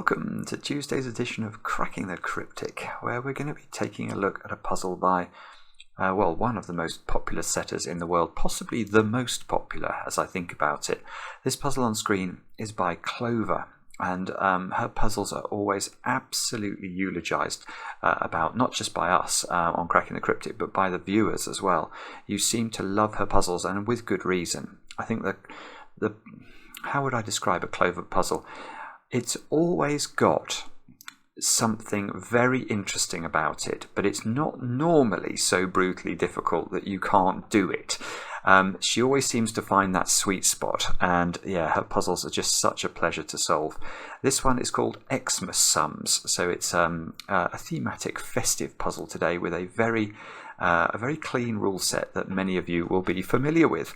Welcome to Tuesday's edition of Cracking the Cryptic, where we're going to be taking a look at a puzzle by, well, one of the most popular setters in the world, possibly the most popular as I think about it. This puzzle on screen is by Clover, and her puzzles are always absolutely eulogized about, not just by us on Cracking the Cryptic, but by the viewers as well. You seem to love her puzzles, and with good reason. I think that how would I describe a Clover puzzle? It's always got something very interesting about it, but it's not normally so brutally difficult that you can't do it. She always seems to find that sweet spot, and yeah, her puzzles are just such a pleasure to solve. This one is called Xmas Sums, so it's a thematic festive puzzle today with a very clean rule set that many of you will be familiar with.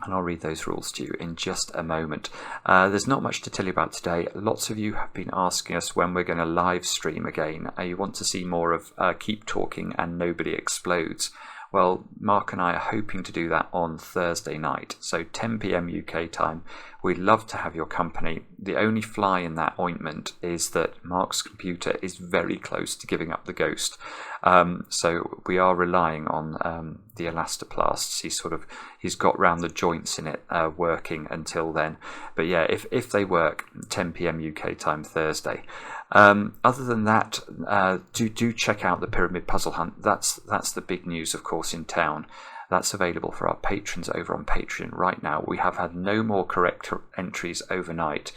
And I'll read those rules to you in just a moment. There's not much to tell you about today. Lots of you have been asking us when we're going to live stream again. You want to see more of Keep Talking and Nobody Explodes. Well, Mark and I are hoping to do that on Thursday night, so 10 PM UK time. We'd love to have your company. The only fly in that ointment is that Mark's computer is very close to giving up the ghost. So we are relying on the elastoplasts. He's got round the joints in it working until then. But yeah, if they work, 10 PM UK time Thursday. Other than that, do check out the Pyramid Puzzle Hunt. That's the big news, of course, in town. That's available for our patrons over on Patreon right now. We have had no more correct entries overnight,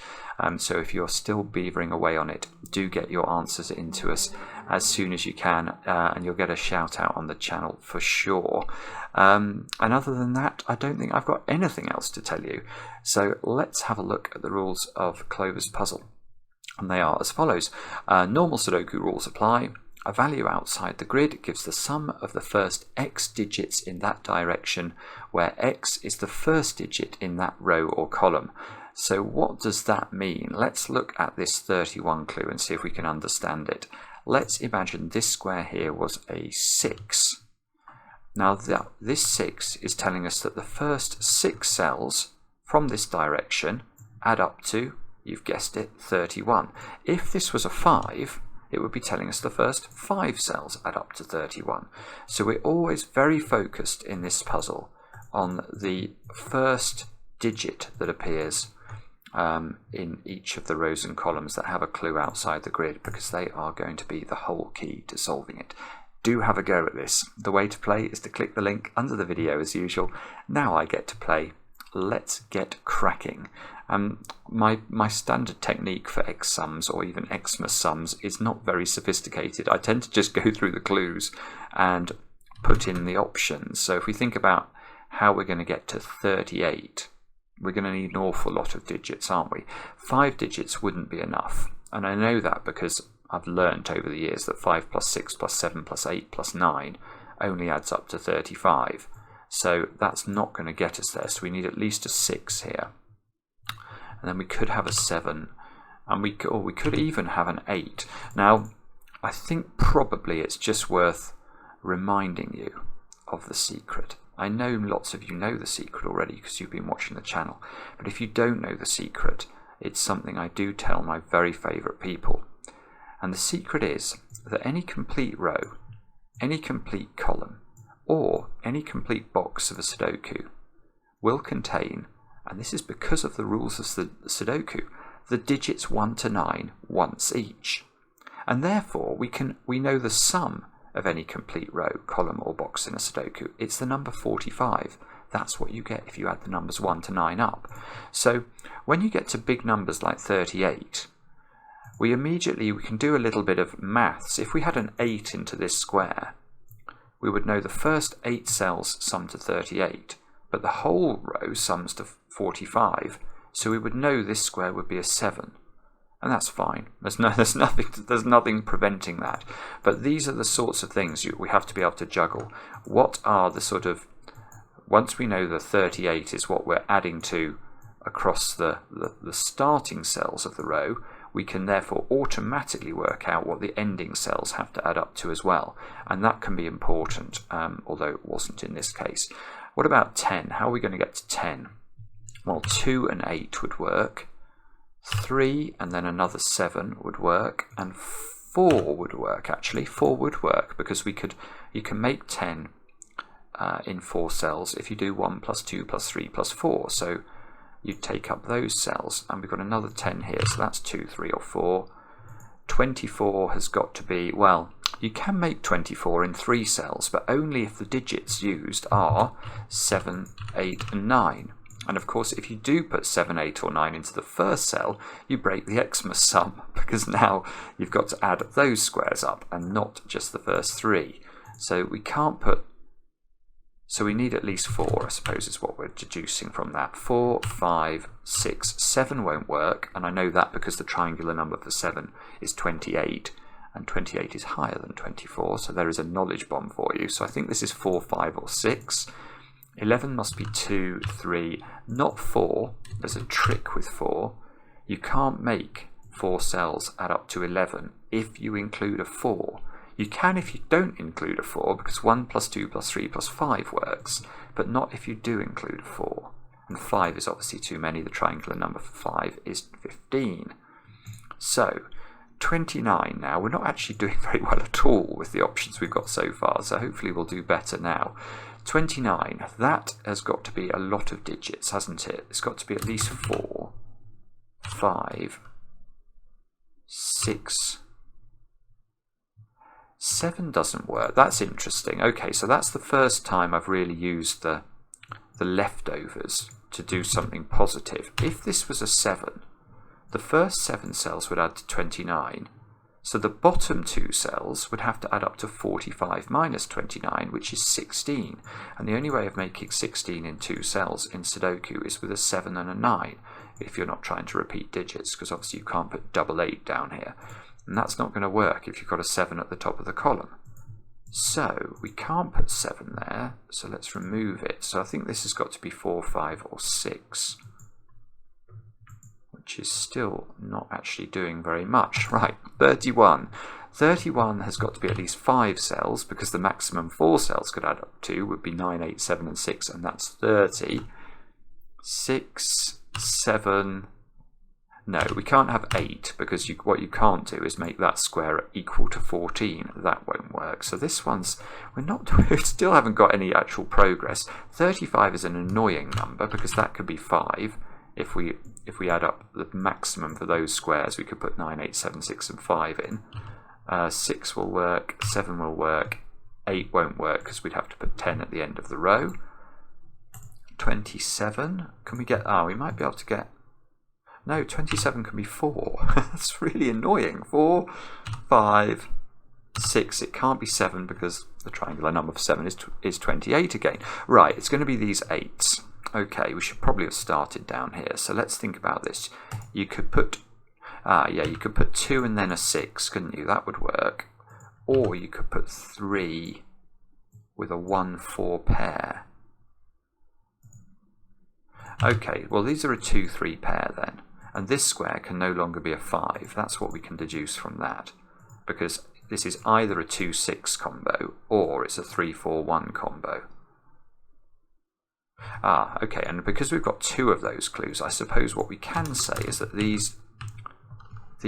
so if you're still beavering away on it, do get your answers into us as soon as you can, and you'll get a shout out on the channel for sure. And other than that, I don't think I've got anything else to tell you. So let's have a look at the rules of Clover's puzzle. And they are as follows. Normal Sudoku rules apply. A value outside the grid gives the sum of the first x digits in that direction, where x is the first digit in that row or column. So what does that mean? Let's look at this 31 clue and see if we can understand it. Let's imagine this square here was a 6. Now this 6 is telling us that the first 6 cells from this direction add up to, you've guessed it, 31. If this was a 5, it would be telling us the first 5 cells add up to 31. So we're always very focused in this puzzle on the first digit that appears in each of the rows and columns that have a clue outside the grid, because they are going to be the whole key to solving it. Do have a go at this. The way to play is to click the link under the video as usual. Now I get to play. Let's get cracking. My standard technique for X sums or even Xmas sums is not very sophisticated. I tend to just go through the clues and put in the options. So if we think about how we're going to get to 38, we're going to need an awful lot of digits, aren't we? 5 digits wouldn't be enough. And I know that because I've learnt over the years that 5 plus 6 plus 7 plus 8 plus 9 only adds up to 35. So that's not going to get us there. So we need at least a 6 here. And then we could have a 7, and we could even have an 8. Now, I think probably it's just worth reminding you of the secret. I know lots of you know the secret already because you've been watching the channel, but if you don't know the secret, it's something I do tell my very favourite people. And the secret is that any complete row, any complete column, or any complete box of a Sudoku will contain, and this is because of the rules of the Sudoku, the digits 1 to 9 once each. And therefore we know the sum of any complete row, column or box in a Sudoku. It's the number 45. That's what you get if you add the numbers 1 to 9 up. So when you get to big numbers like 38, we can do a little bit of maths. If we had an 8 into this square, we would know the first 8 cells sum to 38, but the whole row sums to 45, so we would know this square would be a 7, and that's fine. There's nothing preventing that. But these are the sorts of things we have to be able to juggle. What are the sort of, once we know the 38 is what we're adding to across the starting cells of the row, we can therefore automatically work out what the ending cells have to add up to as well. And that can be important, although it wasn't in this case. What about 10? How are we going to get to 10? Well, 2 and 8 would work. 3 and then another 7 would work, and 4 would work actually. 4 would work because you can make 10 in 4 cells if you do 1 plus 2 plus 3 plus 4. So you take up those cells, and we've got another 10 here, so that's 2, 3 or 4. 24 has got to be, well, you can make 24 in 3 cells, but only if the digits used are 7, 8 and 9. And of course, if you do put 7, 8 or 9 into the first cell, you break the Xmas sum, because now you've got to add those squares up and not just the first 3. So we can't put, so we need at least 4, I suppose is what we're deducing from that. 4, 5, 6, 7 won't work, and I know that because the triangular number for 7 is 28, and 28 is higher than 24, so there is a knowledge bomb for you. So I think this is 4, 5 or 6. 11 must be 2, 3, not 4. There's a trick with 4. You can't make 4 cells add up to 11 if you include a 4. You can if you don't include a 4, because 1 plus 2 plus 3 plus 5 works, but not if you do include a 4. And 5 is obviously too many. The triangular number for 5 is 15. So 29 now. We're not actually doing very well at all with the options we've got so far, so hopefully we'll do better now. 29, that has got to be a lot of digits, hasn't it? It's got to be at least 4, 5, 6, 7 doesn't work. That's interesting. Okay, so that's the first time I've really used the leftovers to do something positive. If this was a 7, the first 7 cells would add to 29. So the bottom 2 cells would have to add up to 45 minus 29, which is 16. And the only way of making 16 in 2 cells in Sudoku is with a 7 and a 9, if you're not trying to repeat digits, because obviously you can't put double 8 down here. And that's not going to work if you've got a 7 at the top of the column. So we can't put 7 there, so let's remove it. So I think this has got to be 4, 5 or 6. Which is still not actually doing very much. Right, 31. 31 has got to be at least 5 cells, because the maximum 4 cells could add up to would be 9, 8, 7 and 6, and that's 30. 6, 7... No, we can't have 8, because what you can't do is make that square equal to 14. That won't work. So this one's, we still haven't got any actual progress. 35 is an annoying number, because that could be 5. If we add up the maximum for those squares, we could put 9, 8, 7, 6 and 5 in. 6 will work, 7 will work, 8 won't work because we'd have to put 10 at the end of the row. 27, can we get, we might be able to get, no, 27 can be 4. That's really annoying. 4, 5, 6, it can't be 7 because the triangular number for 7 is 28 again. Right, it's going to be these 8s. Okay, we should probably have started down here. So let's think about this. You could put, you could put 2 and then a 6, couldn't you? That would work. Or you could put 3 with a 1, 4 pair. Okay, well these are a 2, 3 pair then. And this square can no longer be a 5. That's what we can deduce from that. Because this is either a 2, 6 combo, or it's a 3, 4, 1 combo. Okay, and because we've got 2 of those clues, I suppose what we can say is that these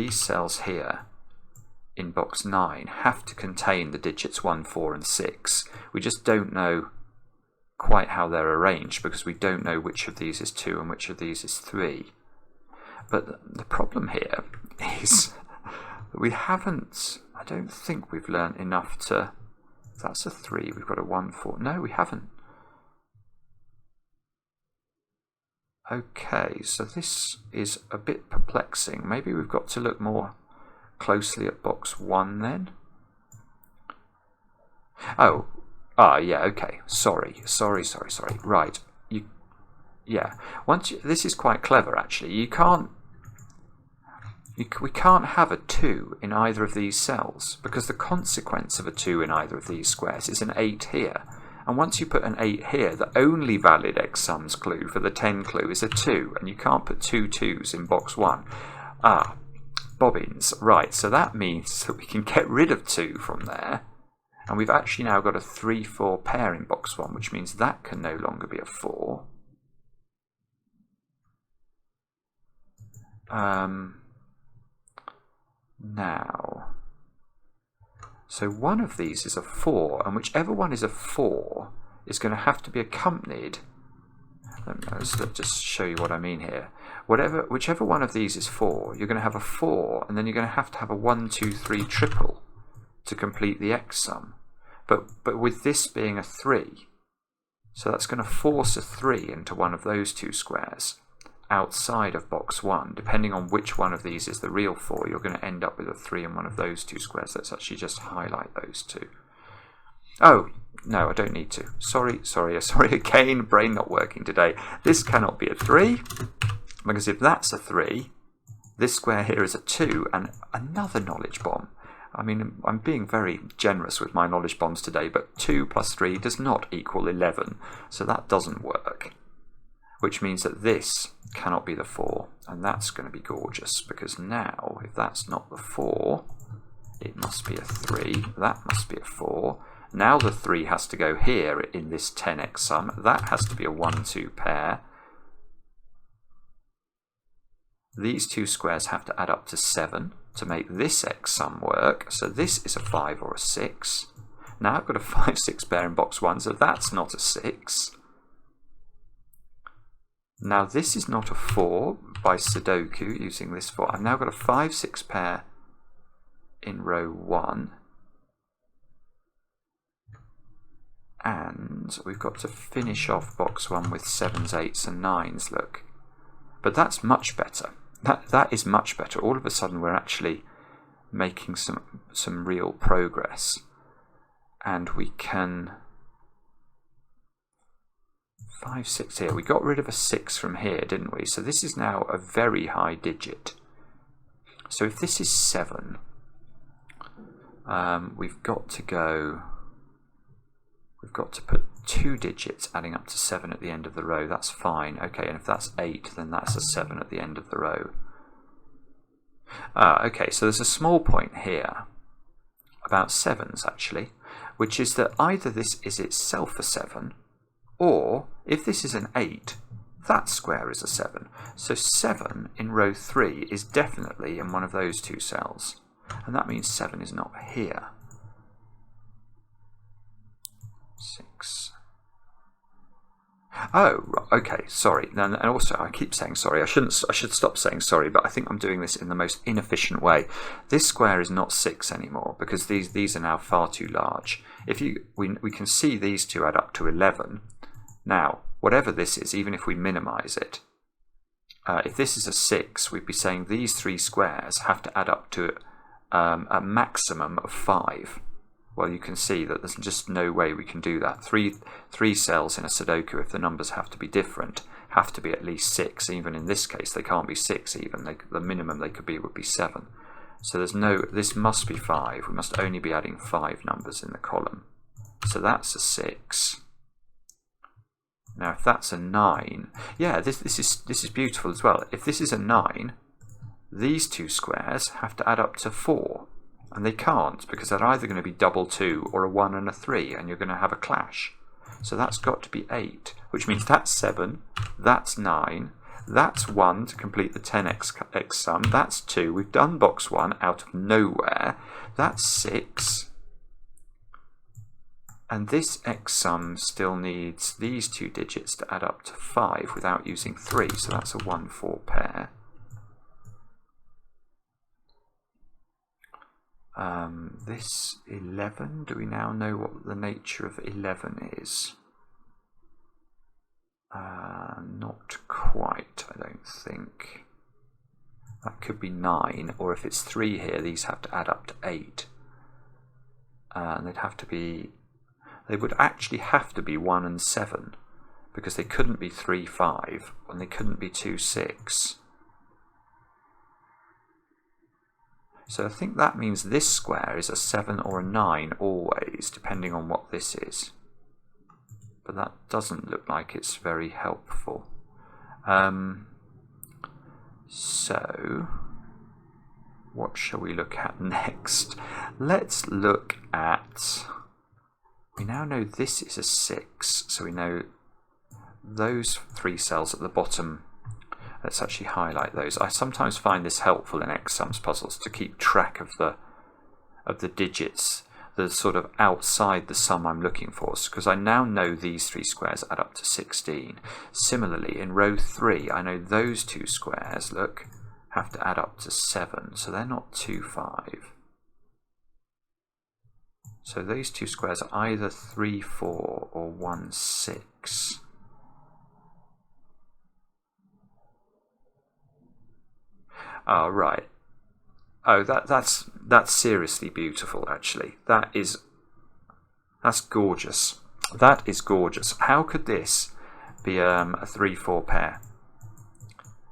cells here in box 9 have to contain the digits 1, 4 and 6. We just don't know quite how they're arranged, because we don't know which of these is 2 and which of these is 3. But the problem here is that we haven't, I don't think we've learnt enough to, if that's a 3, we've got a 1, 4, no we haven't. Okay, so this is a bit perplexing. Maybe we've got to look more closely at box 1 then. Yeah, okay. Sorry. Right. This is quite clever actually. We can't have a 2 in either of these cells, because the consequence of a 2 in either of these squares is an 8 here. And once you put an 8 here, the only valid X sums clue for the 10 clue is a 2, and you can't put 2 2s in box 1. Bobbins. Right, so that means that we can get rid of 2 from there, and we've actually now got a 3, 4 pair in box 1, which means that can no longer be a 4. Now, so one of these is a 4, and whichever one is a 4 is going to have to be accompanied. Let's just show you what I mean here. Whichever one of these is 4, you're going to have a 4, and then you're going to have a 1, 2, 3 triple to complete the x sum. But with this being a 3, so that's going to force a 3 into one of those two squares outside of box 1. Depending on which one of these is the real 4, you're going to end up with a 3 in one of those two squares. Let's actually just highlight those two. Oh, no, I don't need to. Sorry again, brain not working today. This cannot be a 3, because if that's a 3, this square here is a 2, and another knowledge bomb. I mean, I'm being very generous with my knowledge bombs today, but 2 plus 3 does not equal 11, so that doesn't work. Which means that this cannot be the 4, and that's going to be gorgeous, because now, if that's not the 4, it must be a 3, that must be a 4. Now the 3 has to go here in this 10x sum, that has to be a 1, 2 pair. These two squares have to add up to 7 to make this x sum work, so this is a 5 or a 6. Now I've got a 5, 6 pair in box 1, so that's not a 6. Now this is not a 4 by Sudoku using this 4. I've now got a 5, 6 pair in row 1. And we've got to finish off box 1 with 7s, 8s and 9s, look. But that's much better. That is much better. All of a sudden we're actually making some real progress. And we can... 5, 6 here. We got rid of a 6 from here, didn't we? So this is now a very high digit. So if this is 7, we've got to go... We've got to put 2 digits adding up to 7 at the end of the row. That's fine. Okay, and if that's 8, then that's a 7 at the end of the row. Okay, so there's a small point here about 7s, actually, which is that either this is itself a 7, or if this is an 8, that square is a 7. So 7 in row 3 is definitely in one of those two cells, and that means 7 is not here. 6. Oh, okay, sorry. And also, I keep saying sorry. I should stop saying sorry, but I think I'm doing this in the most inefficient way. This square is not 6 anymore because these are now far too large. We can see these two add up to 11. Now, whatever this is, even if we minimize it, if this is a 6, we'd be saying these 3 squares have to add up to a maximum of 5. Well, you can see that there's just no way we can do that. Three cells in a Sudoku, if the numbers have to be different, have to be at least 6. Even in this case, they can't be 6 even. The minimum they could be would be 7. So this must be 5. We must only be adding 5 numbers in the column. So that's a 6. Now, if that's a 9, yeah, this is beautiful as well. If this is a 9, these two squares have to add up to 4. And they can't, because they're either going to be double 2 or a 1 and a 3, and you're going to have a clash. So that's got to be 8, which means that's 7, that's 9, that's 1 to complete the 10x sum, that's 2, we've done box 1 out of nowhere, that's 6, and this x sum still needs these 2 digits to add up to 5 without using 3, so that's a 1, 4 pair. This 11, do we now know what the nature of 11 is? Not quite, I don't think. That could be 9, or if it's 3 here, these have to add up to 8. And they would actually have to be 1 and 7, because they couldn't be 3, 5, and they couldn't be 2, 6. So I think that means this square is a 7 or a 9 always, depending on what this is. But that doesn't look like it's very helpful. So, what shall we look at next? Let's look at... We now know this is a 6, so we know those 3 cells at the bottom. Let's actually highlight those. I sometimes find this helpful in X-sums puzzles to keep track of the digits, the sort of outside the sum I'm looking for, because I now know these 3 squares add up to 16. Similarly, in row 3, I know those 2 squares, look, have to add up to 7, so they're not 2, 5. So those 2 squares are either 3, 4 or 1, 6. Oh, right. Oh, that's seriously beautiful, actually. That's gorgeous. That is gorgeous. How could this be a 3-4 pair?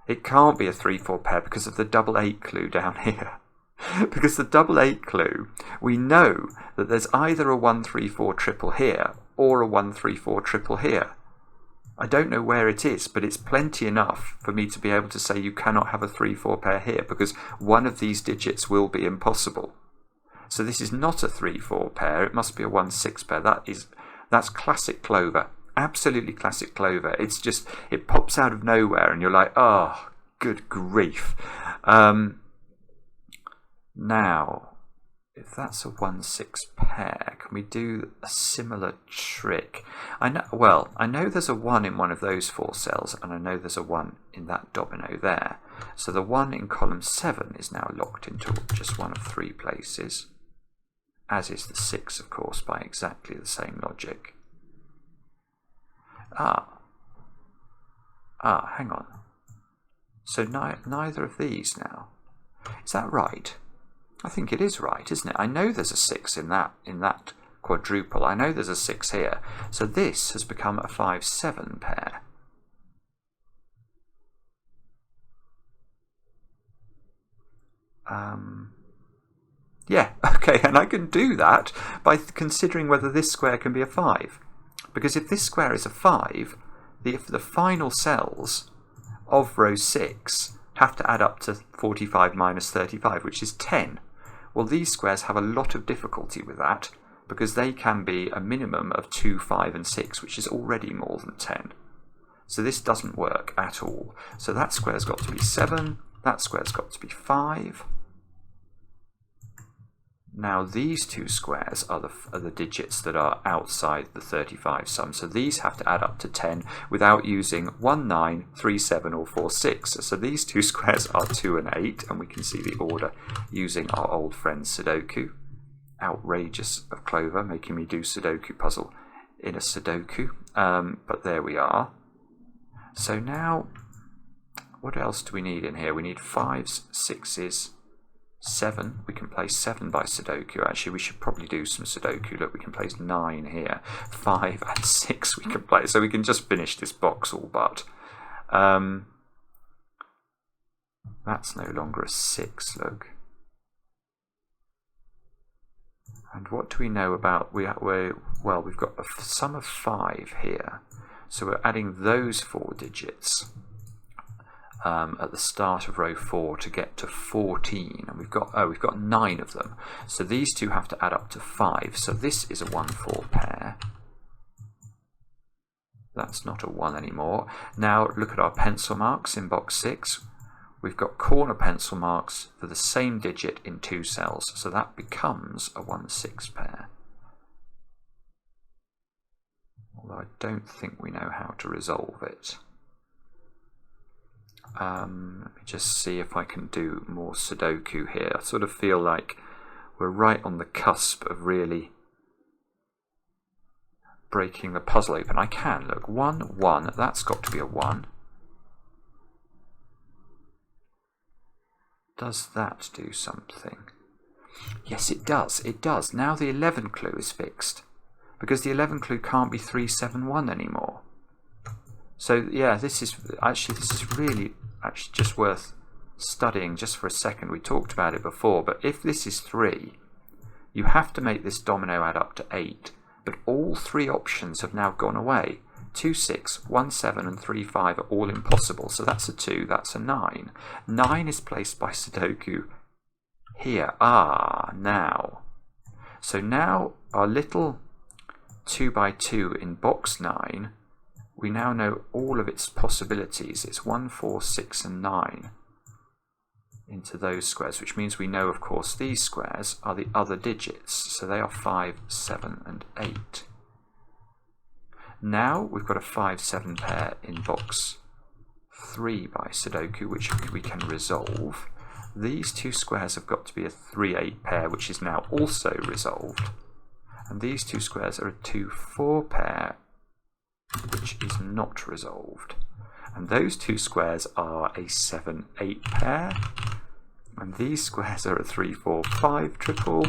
It can't be a 3-4 pair because of the double 8 clue down here. Because the double 8 clue, we know that there's either a 1-3-4 triple here or a 1-3-4 triple here. I don't know where it is, but it's plenty enough for me to be able to say you cannot have a 3-4 pair here, because one of these digits will be impossible. So this is not a 3-4 pair, it must be a 1-6 pair. That's classic Clover. Absolutely classic Clover. It's just, it pops out of nowhere and you're like, oh, good grief. Now, if that's a 1-6 pair, can we do a similar trick? I know there's a 1 in one of those 4 cells, and I know there's a 1 in that domino there. So the 1 in column 7 is now locked into just one of 3 places, as is the 6, of course, by exactly the same logic. Hang on. So neither of these now. Is that right? I think it is right, isn't it? I know there's a 6 in that quadruple. I know there's a 6 here. So this has become a 5-7 pair. Yeah, okay, and I can do that by considering whether this square can be a 5. Because if this square is a 5, if the final cells of row 6 have to add up to 45 minus 35, which is 10. Well, these squares have a lot of difficulty with that, because they can be a minimum of 2, 5 and 6, which is already more than 10. So this doesn't work at all. So that square's got to be 7, that square's got to be 5. Now these 2 squares are the digits that are outside the 35 sum, so these have to add up to 10 without using 1, 9, 3, 7 or 4, 6. So these 2 squares are 2 and 8, and we can see the order using our old friend Sudoku. Outrageous of Clover, making me do Sudoku puzzle in a Sudoku, but there we are. So now, what else do we need in here? We need 5s, 6s, 7, we can place 7 by Sudoku. Actually, we should probably do some Sudoku. Look, we can place 9 here. 5 and 6 we can place. So we can just finish this box all but. That's no longer a 6, look. And what do we know about, we've got a sum of 5 here. So we're adding those 4 digits at the start of row 4 to get to 14, and we've got 9 of them. So these 2 have to add up to 5. So this is a 1-4 pair. That's not a 1 anymore. Now look at our pencil marks in box 6. We've got corner pencil marks for the same digit in 2 cells, so that becomes a 1-6 pair. Although I don't think we know how to resolve it. Let me just see if I can do more Sudoku here. I sort of feel like we're right on the cusp of really breaking the puzzle open. I can, look, 1, 1, that's got to be a 1. Does that do something? Yes, it does, it does. Now the 11 clue is fixed, because the 11 clue can't be 3, 7, 1 anymore. So yeah, this is really just worth studying just for a second. We talked about it before, but if this is 3, you have to make this domino add up to 8, but all 3 options have now gone away. 2, 6, 1, 7 and 3, 5 are all impossible, so that's a 2, that's a 9. 9 is placed by Sudoku here. Now. So now our little 2 by 2 in box 9 we now know all of its possibilities. It's 1, 4, 6 and 9 into those squares, which means we know, of course, these squares are the other digits. So they are 5, 7 and 8. Now we've got a 5, 7 pair in box 3 by Sudoku, which we can resolve. These two squares have got to be a 3, 8 pair, which is now also resolved. And these two squares are a 2, 4 pair, which is not resolved. And those two squares are a 7, 8 pair. And these squares are a 3, 4, 5 triple.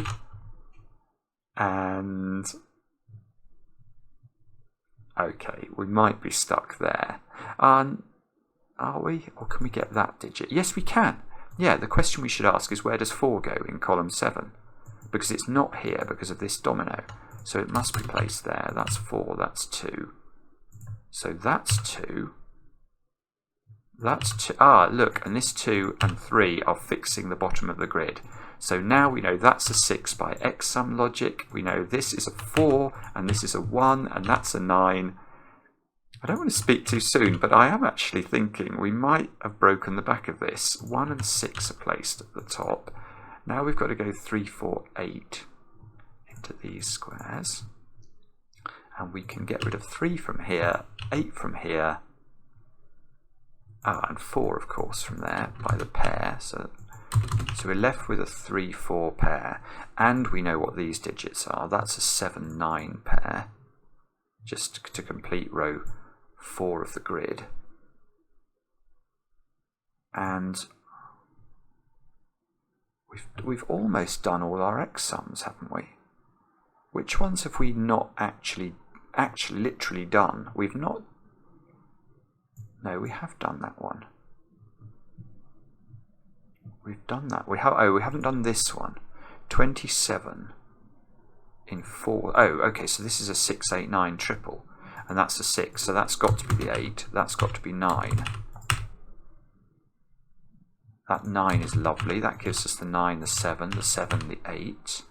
And okay, we might be stuck there. Are we? Or can we get that digit? Yes, we can. Yeah, the question we should ask is, where does 4 go in column 7? Because it's not here because of this domino. So it must be placed there. That's 4, that's 2. So that's 2. That's 2. Ah, look, and this 2 and 3 are fixing the bottom of the grid. So now we know that's a 6 by X sum logic. We know this is a 4 and this is a 1 and that's a 9. I don't want to speak too soon, but I am actually thinking we might have broken the back of this. 1 and 6 are placed at the top. Now we've got to go 3, 4, 8 into these squares. And we can get rid of 3 from here, 8 from here, and 4, of course, from there by the pair. So we're left with a 3, 4 pair. And we know what these digits are. That's a 7, 9 pair, just to complete row 4 of the grid. And we've almost done all our X sums, haven't we? Which ones have we not actually literally done? We've not. No, we have done that one. We've done that. We haven't done this one. 27 in 4. Oh, okay, so this is a 6, 8, 9 triple. And that's a 6, so that's got to be the 8. That's got to be 9. That 9 is lovely. That gives us the 9, the 7, the 8.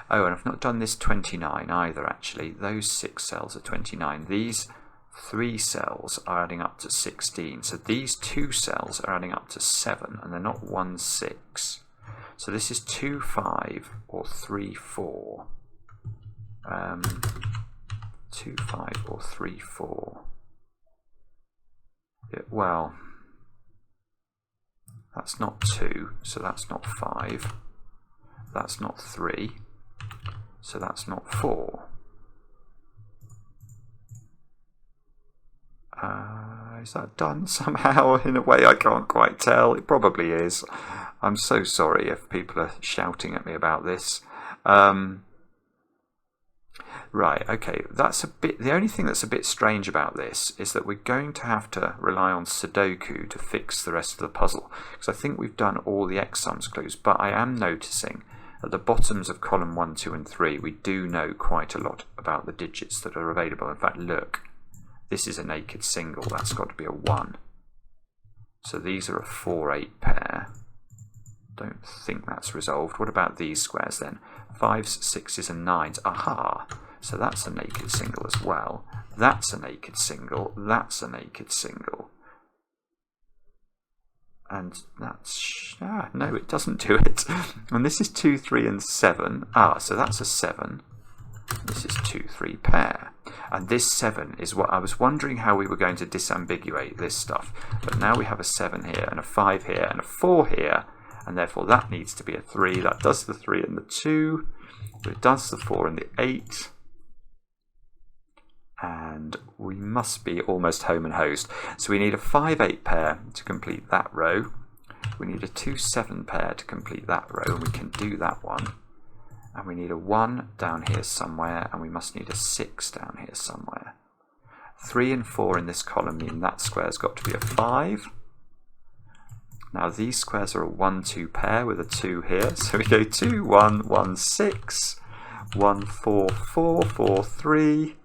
Oh, and I've not done this 29 either, actually. Those 6 cells are 29. These 3 cells are adding up to 16. So these 2 cells are adding up to 7, and they're not 1, 6. So this is 2, 5, or 3, 4. 2, 5, or 3, 4. Yeah, well, that's not 2, so that's not 5. That's not 3, so that's not 4. Is that done somehow in a way I can't quite tell? It probably is. I'm so sorry if people are shouting at me about this. Right, okay, that's a bit. The only thing that's a bit strange about this is that we're going to have to rely on Sudoku to fix the rest of the puzzle, because I think we've done all the X sums clues, but I am noticing at the bottoms of column 1, 2 and 3 we do know quite a lot about the digits that are available. In fact, look, this is a naked single, that's got to be a 1. So these are a 4, 8 pair. Don't think that's resolved. What about these squares then? 5s, 6s and 9s. Aha! So that's a naked single as well. That's a naked single. That's a naked single. And that's... no, it doesn't do it. And this is 2, 3 and 7. So that's a 7. This is 2, 3 pair. And this 7 is what I was wondering how we were going to disambiguate this stuff. But now we have a 7 here and a 5 here and a 4 here. And therefore that needs to be a 3. That does the 3 and the 2. But it does the 4 and the 8. And we must be almost home and hosed. So we need a 5, 8 pair to complete that row. We need a 2, 7 pair to complete that row. And we can do that one. And we need a 1 down here somewhere. And we must need a 6 down here somewhere. 3 and 4 in this column mean that square's got to be a 5. Now these squares are a 1, 2 pair with a 2 here. So we go 2, 1, 1, 6, 1, 4, 4, 4, 3.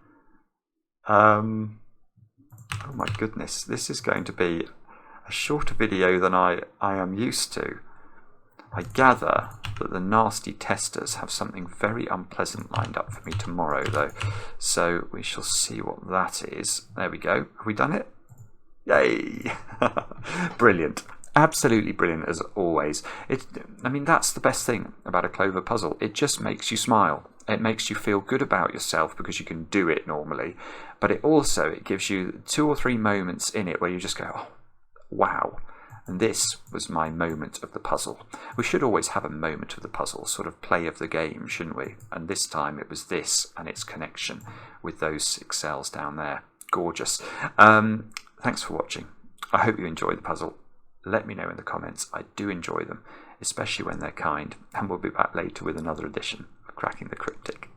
Oh my goodness, this is going to be a shorter video than I am used to. I gather that the nasty testers have something very unpleasant lined up for me tomorrow, though. So we shall see what that is. There we go. Have we done it? Yay! Brilliant. Absolutely brilliant, as always. I mean, that's the best thing about a clover puzzle. It just makes you smile. It makes you feel good about yourself because you can do it normally. But it gives you 2 or 3 moments in it where you just go, oh, wow. And this was my moment of the puzzle. We should always have a moment of the puzzle, sort of play of the game, shouldn't we? And this time it was this and its connection with those 6 cells down there. Gorgeous. Thanks for watching. I hope you enjoyed the puzzle. Let me know in the comments. I do enjoy them, especially when they're kind. And we'll be back later with another edition of Cracking the Cryptic.